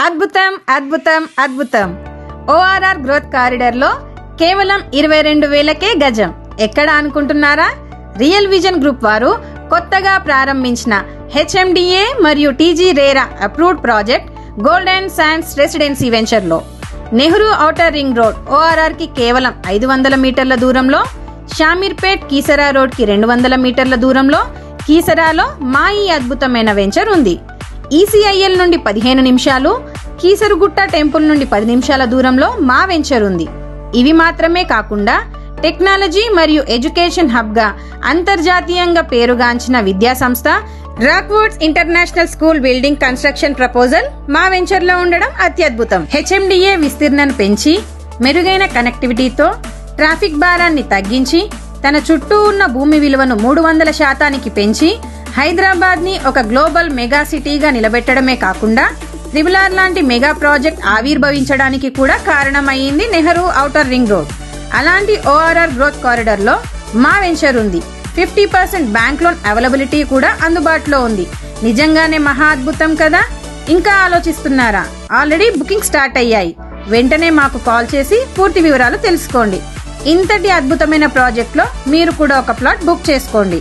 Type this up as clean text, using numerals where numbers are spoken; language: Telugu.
అద్భుతం అద్భుతం అద్భుతం. ఓఆర్ఆర్ గ్రోత్ కారిడార్ లో కేవలం 22,000కే గజం. ఎక్కడ అనుకుంటున్నారా? రియల్ విజన్ గ్రూప్ వారు కొత్తగా ప్రారంభించిన హెచ్ఎండిఏ మరియు TG RERA approved project golden sands residency venture లో Nehru outer ring road ORR కి కేవలం 500 మీటర్ల దూరంలో, షామీర్పేట్ కీసరా రోడ్ కి 200 మీటర్ల దూరంలో కీసరాలో మా ఈ అద్భుతమైన వెంచర్ ఉంది. ఈసీఐఎల్ నుండి 15 నిమిషాలు, కీసరుగుట్ట టెంపుల్ నుండి 10 నిమిషాల దూరంలో మా వెంచర్ ఉంది. ఇవి మాత్రమే కాకుండా టెక్నాలజీ మరియు ఎడ్యుకేషన్ హబ్ గా అంతర్జాతీయంగా పేరుగాంచిన విద్యా సంస్థ Rockwoods international school building construction proposal మా వెంచర్ లో ఉండడం అత్యద్భుతం. హెచ్ఎండిఏ విస్తీర్ణను పెంచి మెరుగైన కనెక్టివిటీతో ట్రాఫిక్ భారాన్ని తగ్గించి తన చుట్టూ ఉన్న భూమి విలువను 300% పెంచి హైదరాబాద్ ని ఒక గ్లోబల్ మెగా సిటీగా నిలబెట్టడమే కాకుండా త్రిబుల్ లాంటి మెగా ప్రాజెక్ట్ ఆవిర్భవించడానికి కూడా కారణమైంది నెహ్రూ ఔటర్ రింగ్ రోడ్. అలాంటి ఓఆర్ఆర్ గ్రోత్ కారిడార్ లో మా వెంచర్ ఉంది. 50% బ్యాంక్ లోన్ అవైలబిలిటీ కూడా అందుబాటులో ఉంది. నిజంగానే మహా అద్భుతం కదా. ఇంకా ఆలోచిస్తున్నారా? ఆల్రెడీ బుకింగ్ స్టార్ట్ అయ్యాయి. వెంటనే మాకు కాల్ చేసి పూర్తి వివరాలు తెలుసుకోండి. ఇంతటి అద్భుతమైన ప్రాజెక్ట్ లో మీరు కూడా ఒక ప్లాట్ బుక్ చేసుకోండి.